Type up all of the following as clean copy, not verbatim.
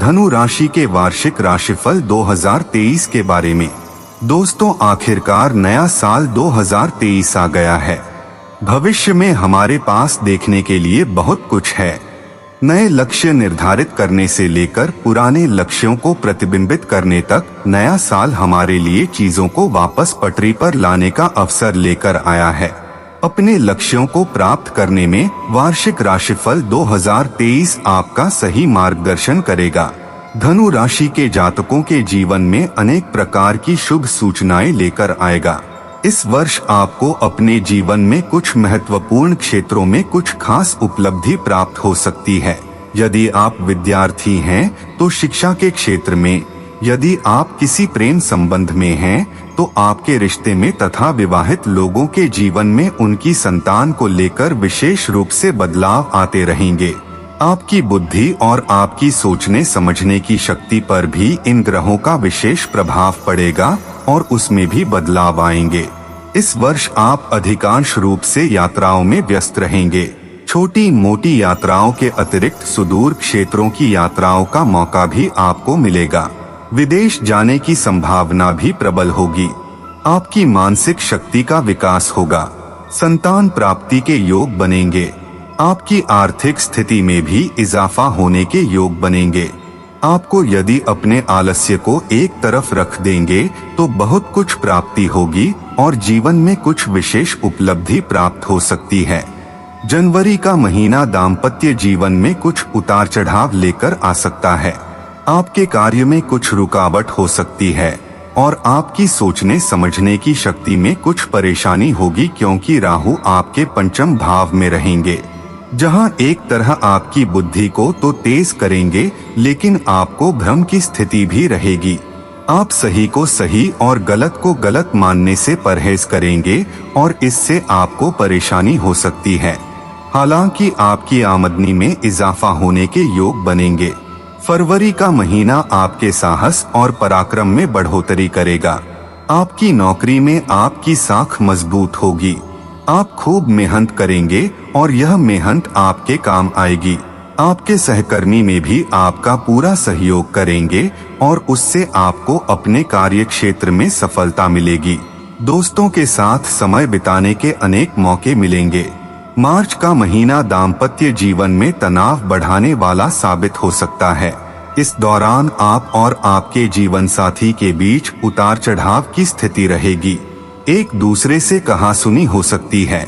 धनु राशि के वार्षिक राशिफल 2023 के बारे में। दोस्तों, आखिरकार नया साल 2023 आ गया है। भविष्य में हमारे पास देखने के लिए बहुत कुछ है। नए लक्ष्य निर्धारित करने से लेकर पुराने लक्ष्यों को प्रतिबिंबित करने तक नया साल हमारे लिए चीजों को वापस पटरी पर लाने का अवसर लेकर आया है। अपने लक्ष्यों को प्राप्त करने में वार्षिक राशिफल 2023 आपका सही मार्गदर्शन करेगा। धनु राशि के जातकों के जीवन में अनेक प्रकार की शुभ सूचनाएं लेकर आएगा। इस वर्ष आपको अपने जीवन में कुछ महत्वपूर्ण क्षेत्रों में कुछ खास उपलब्धि प्राप्त हो सकती है। यदि आप विद्यार्थी हैं तो शिक्षा के क्षेत्र में, यदि आप किसी प्रेम संबंध में हैं तो आपके रिश्ते में तथा विवाहित लोगों के जीवन में उनकी संतान को लेकर विशेष रूप से बदलाव आते रहेंगे। आपकी बुद्धि और आपकी सोचने समझने की शक्ति पर भी इन ग्रहों का विशेष प्रभाव पड़ेगा और उसमें भी बदलाव आएंगे। इस वर्ष आप अधिकांश रूप से यात्राओं में व्यस्त रहेंगे। छोटी मोटी यात्राओं के अतिरिक्त सुदूर क्षेत्रों की यात्राओं का मौका भी आपको मिलेगा। विदेश जाने की संभावना भी प्रबल होगी। आपकी मानसिक शक्ति का विकास होगा। संतान प्राप्ति के योग बनेंगे। आपकी आर्थिक स्थिति में भी इजाफा होने के योग बनेंगे। आपको यदि अपने आलस्य को एक तरफ रख देंगे तो बहुत कुछ प्राप्ति होगी और जीवन में कुछ विशेष उपलब्धि प्राप्त हो सकती है। जनवरी का महीना दाम्पत्य जीवन में कुछ उतार चढ़ाव लेकर आ सकता है। आपके कार्य में कुछ रुकावट हो सकती है और आपकी सोचने समझने की शक्ति में कुछ परेशानी होगी, क्योंकि राहु आपके पंचम भाव में रहेंगे, जहां एक तरह आपकी बुद्धि को तो तेज करेंगे लेकिन आपको भ्रम की स्थिति भी रहेगी। आप सही को सही और गलत को गलत मानने से परहेज करेंगे और इससे आपको परेशानी हो सकती है। हालांकि आपकी आमदनी में इजाफा होने के योग बनेंगे। फरवरी का महीना आपके साहस और पराक्रम में बढ़ोतरी करेगा। आपकी नौकरी में आपकी साख मजबूत होगी। आप खूब मेहनत करेंगे और यह मेहनत आपके काम आएगी। आपके सहकर्मी में भी आपका पूरा सहयोग करेंगे और उससे आपको अपने कार्य क्षेत्र में सफलता मिलेगी। दोस्तों के साथ समय बिताने के अनेक मौके मिलेंगे। मार्च का महीना दाम्पत्य जीवन में तनाव बढ़ाने वाला साबित हो सकता है। इस दौरान आप और आपके जीवन साथी के बीच उतार चढ़ाव की स्थिति रहेगी। एक दूसरे से कहासुनी हो सकती है।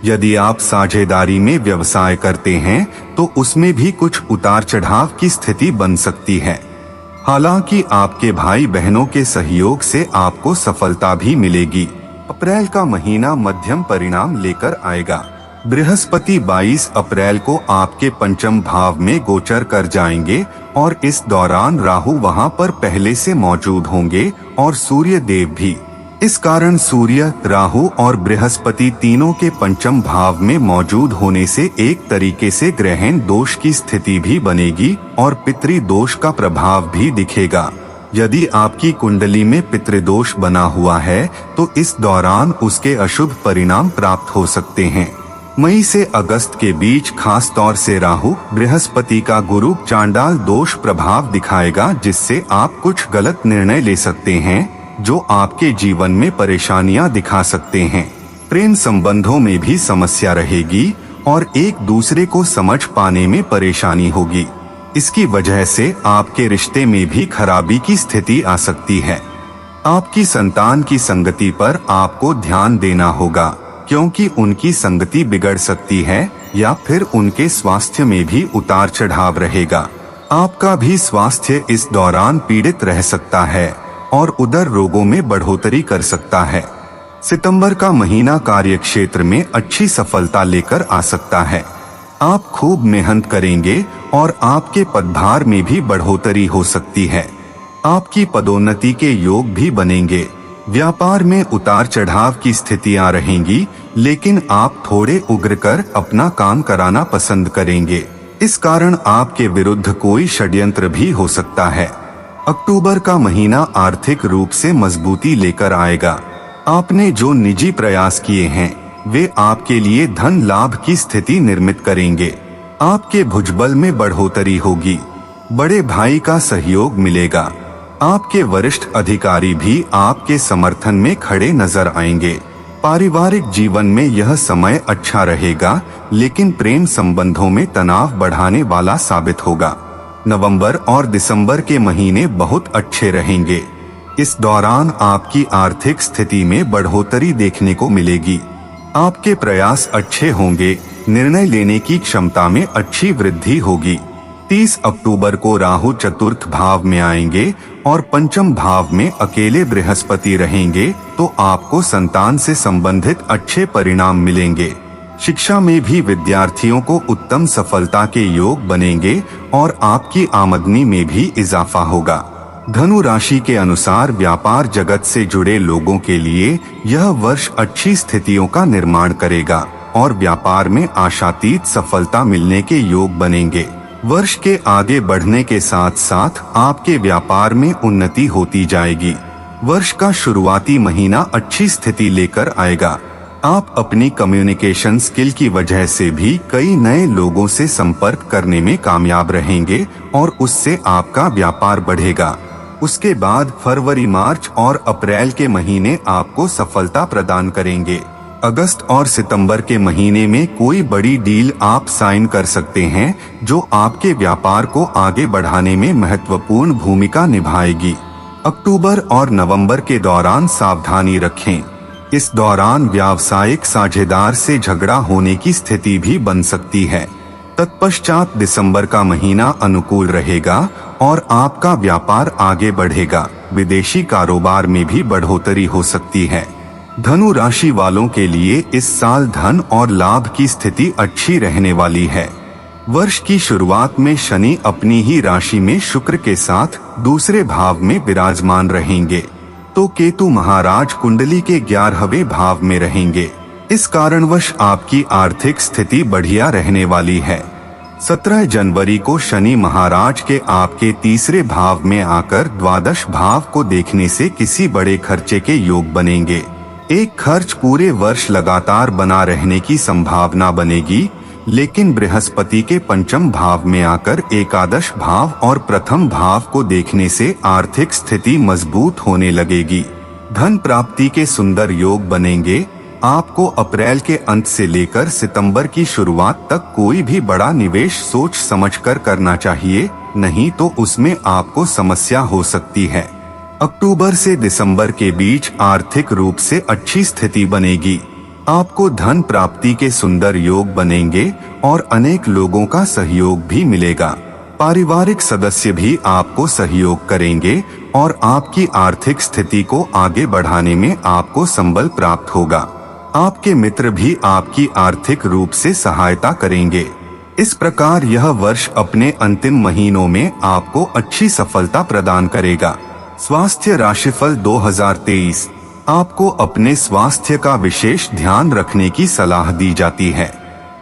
यदि आप साझेदारी में व्यवसाय करते हैं तो उसमें भी कुछ उतार चढ़ाव की स्थिति बन सकती है। हालांकि आपके भाई बहनों के सहयोग से आपको सफलता भी मिलेगी। अप्रैल का महीना मध्यम परिणाम लेकर आएगा। बृहस्पति 22 अप्रैल को आपके पंचम भाव में गोचर कर जाएंगे और इस दौरान राहु वहां पर पहले से मौजूद होंगे और सूर्य देव भी। इस कारण सूर्य, राहु और बृहस्पति तीनों के पंचम भाव में मौजूद होने से एक तरीके से ग्रहण दोष की स्थिति भी बनेगी और पितृ दोष का प्रभाव भी दिखेगा। यदि आपकी कुंडली में पितृदोष बना हुआ है तो इस दौरान उसके अशुभ परिणाम प्राप्त हो सकते हैं। मई से अगस्त के बीच खास तौर से राहु बृहस्पति का गुरु चांडाल दोष प्रभाव दिखाएगा, जिससे आप कुछ गलत निर्णय ले सकते हैं जो आपके जीवन में परेशानियां दिखा सकते हैं। प्रेम संबंधों में भी समस्या रहेगी और एक दूसरे को समझ पाने में परेशानी होगी। इसकी वजह से आपके रिश्ते में भी खराबी की स्थिति आ सकती है। आपकी संतान की संगति पर आपको ध्यान देना होगा, क्योंकि उनकी संगति बिगड़ सकती है या फिर उनके स्वास्थ्य में भी उतार चढ़ाव रहेगा। आपका भी स्वास्थ्य इस दौरान पीड़ित रह सकता है और उदर रोगों में बढ़ोतरी कर सकता है। सितंबर का महीना कार्य क्षेत्र में अच्छी सफलता लेकर आ सकता है। आप खूब मेहनत करेंगे और आपके पदभार में भी बढ़ोतरी हो सकती है। आपकी पदोन्नति के योग भी बनेंगे। व्यापार में उतार चढ़ाव की स्थितियां रहेंगी, लेकिन आप थोड़े उग्र कर अपना काम कराना पसंद करेंगे। इस कारण आपके विरुद्ध कोई षड्यंत्र भी हो सकता है। अक्टूबर का महीना आर्थिक रूप से मजबूती लेकर आएगा। आपने जो निजी प्रयास किए हैं वे आपके लिए धन लाभ की स्थिति निर्मित करेंगे। आपके भुजबल में बढ़ोतरी होगी। बड़े भाई का सहयोग मिलेगा। आपके वरिष्ठ अधिकारी भी आपके समर्थन में खड़े नजर आएंगे। पारिवारिक जीवन में यह समय अच्छा रहेगा, लेकिन प्रेम संबंधों में तनाव बढ़ाने वाला साबित होगा। नवंबर और दिसंबर के महीने बहुत अच्छे रहेंगे। इस दौरान आपकी आर्थिक स्थिति में बढ़ोतरी देखने को मिलेगी। आपके प्रयास अच्छे होंगे, निर्णय लेने की क्षमता में अच्छी वृद्धि होगी। 30 अक्टूबर को राहु चतुर्थ भाव में आएंगे और पंचम भाव में अकेले बृहस्पति रहेंगे, तो आपको संतान से संबंधित अच्छे परिणाम मिलेंगे। शिक्षा में भी विद्यार्थियों को उत्तम सफलता के योग बनेंगे और आपकी आमदनी में भी इजाफा होगा। धनु राशि के अनुसार व्यापार जगत से जुड़े लोगों के लिए यह वर्ष अच्छी स्थितियों का निर्माण करेगा और व्यापार में आशातीत सफलता मिलने के योग बनेंगे। वर्ष के आगे बढ़ने के साथ साथ आपके व्यापार में उन्नति होती जाएगी। वर्ष का शुरुआती महीना अच्छी स्थिति लेकर आएगा। आप अपनी कम्युनिकेशन स्किल की वजह से भी कई नए लोगों से संपर्क करने में कामयाब रहेंगे और उससे आपका व्यापार बढ़ेगा। उसके बाद फरवरी, मार्च और अप्रैल के महीने आपको सफलता प्रदान करेंगे। अगस्त और सितंबर के महीने में कोई बड़ी डील आप साइन कर सकते हैं, जो आपके व्यापार को आगे बढ़ाने में महत्वपूर्ण भूमिका निभाएगी। अक्टूबर और नवंबर के दौरान सावधानी रखें। इस दौरान व्यावसायिक साझेदार से झगड़ा होने की स्थिति भी बन सकती है। तत्पश्चात दिसंबर का महीना अनुकूल रहेगा और आपका व्यापार आगे बढ़ेगा। विदेशी कारोबार में भी बढ़ोतरी हो सकती है। धनु राशि वालों के लिए इस साल धन और लाभ की स्थिति अच्छी रहने वाली है। वर्ष की शुरुआत में शनि अपनी ही राशि में शुक्र के साथ दूसरे भाव में विराजमान रहेंगे, तो केतु महाराज कुंडली के 11वें भाव में रहेंगे। इस कारणवश आपकी आर्थिक स्थिति बढ़िया रहने वाली है। 17 जनवरी को शनि महाराज के आपके तीसरे भाव में आकर द्वादश भाव को देखने से किसी बड़े खर्चे के योग बनेंगे। एक खर्च पूरे वर्ष लगातार बना रहने की संभावना बनेगी, लेकिन बृहस्पति के पंचम भाव में आकर एकादश भाव और प्रथम भाव को देखने से आर्थिक स्थिति मजबूत होने लगेगी। धन प्राप्ति के सुंदर योग बनेंगे। आपको अप्रैल के अंत से लेकर सितंबर की शुरुआत तक कोई भी बड़ा निवेश सोच समझकर करना चाहिए, नहीं तो उसमें आपको समस्या हो सकती है। अक्टूबर से दिसंबर के बीच आर्थिक रूप से अच्छी स्थिति बनेगी। आपको धन प्राप्ति के सुंदर योग बनेंगे और अनेक लोगों का सहयोग भी मिलेगा। पारिवारिक सदस्य भी आपको सहयोग करेंगे और आपकी आर्थिक स्थिति को आगे बढ़ाने में आपको संबल प्राप्त होगा। आपके मित्र भी आपकी आर्थिक रूप से सहायता करेंगे। इस प्रकार यह वर्ष अपने अंतिम महीनों में आपको अच्छी सफलता प्रदान करेगा। स्वास्थ्य राशिफल 2023। आपको अपने स्वास्थ्य का विशेष ध्यान रखने की सलाह दी जाती है।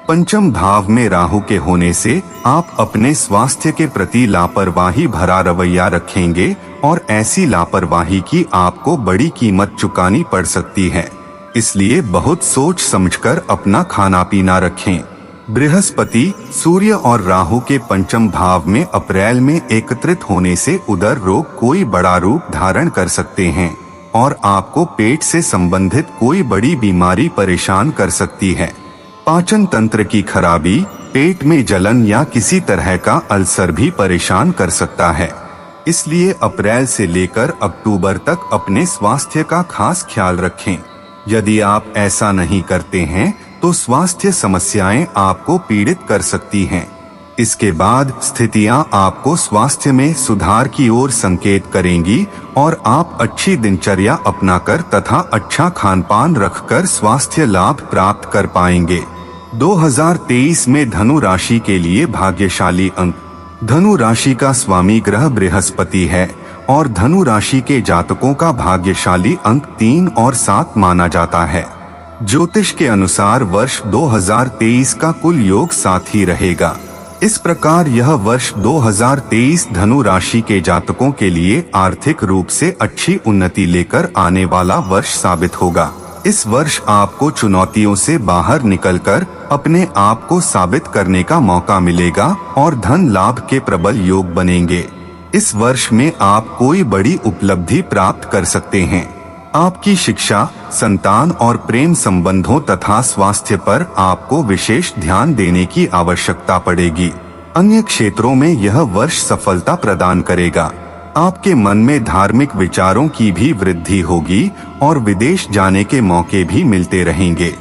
पंचम भाव में राहु के होने से आप अपने स्वास्थ्य के प्रति लापरवाही भरा रवैया रखेंगे और ऐसी लापरवाही की आपको बड़ी कीमत चुकानी पड़ सकती है। इसलिए बहुत सोच समझकर अपना खाना पीना रखें। बृहस्पति, सूर्य और राहु के पंचम भाव में अप्रैल में एकत्रित होने से उदर रोग कोई बड़ा रूप धारण कर सकते हैं और आपको पेट से संबंधित कोई बड़ी बीमारी परेशान कर सकती है। पाचन तंत्र की खराबी, पेट में जलन या किसी तरह का अल्सर भी परेशान कर सकता है। इसलिए अप्रैल से लेकर अक्टूबर तक अपने स्वास्थ्य का खास ख्याल रखें। यदि आप ऐसा नहीं करते हैं तो स्वास्थ्य समस्याएं आपको पीड़ित कर सकती हैं। इसके बाद स्थितियां आपको स्वास्थ्य में सुधार की ओर संकेत करेंगी और आप अच्छी दिनचर्या अपनाकर तथा अच्छा खानपान रखकर स्वास्थ्य लाभ प्राप्त कर पाएंगे। 2023 में धनु राशि के लिए भाग्यशाली अंक। धनु राशि का स्वामी ग्रह बृहस्पति है और धनु राशि के जातकों का भाग्यशाली अंक 3 और 7 माना जाता है। ज्योतिष के अनुसार वर्ष 2023 का कुल योग 7 ही रहेगा। इस प्रकार यह वर्ष 2023 धनु राशि के जातकों के लिए आर्थिक रूप से अच्छी उन्नति लेकर आने वाला वर्ष साबित होगा। इस वर्ष आपको चुनौतियों से बाहर निकलकर अपने आप को साबित करने का मौका मिलेगा और धन लाभ के प्रबल योग बनेंगे। इस वर्ष में आप कोई बड़ी उपलब्धि प्राप्त कर सकते हैं। आपकी शिक्षा, संतान और प्रेम संबंधों तथा स्वास्थ्य पर आपको विशेष ध्यान देने की आवश्यकता पड़ेगी। अन्य क्षेत्रों में यह वर्ष सफलता प्रदान करेगा। आपके मन में धार्मिक विचारों की भी वृद्धि होगी और विदेश जाने के मौके भी मिलते रहेंगे।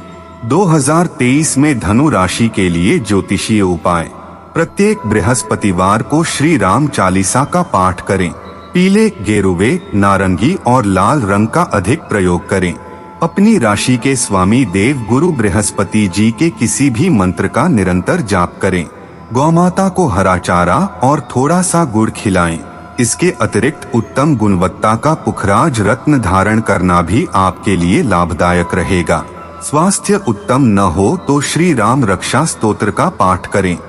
2023 में धनु राशि के लिए ज्योतिषीय उपाय। प्रत्येक बृहस्पतिवार को श्री राम चालीसा का पाठ करें। पीले, गेरुवे, नारंगी और लाल रंग का अधिक प्रयोग करें। अपनी राशि के स्वामी देव गुरु बृहस्पति जी के किसी भी मंत्र का निरंतर जाप करें। गौमाता को हरा चारा और थोड़ा सा गुड़ खिलाएं। इसके अतिरिक्त उत्तम गुणवत्ता का पुखराज रत्न धारण करना भी आपके लिए लाभदायक रहेगा। स्वास्थ्य उत्तम न हो तो श्री राम रक्षा स्तोत्र का पाठ करें।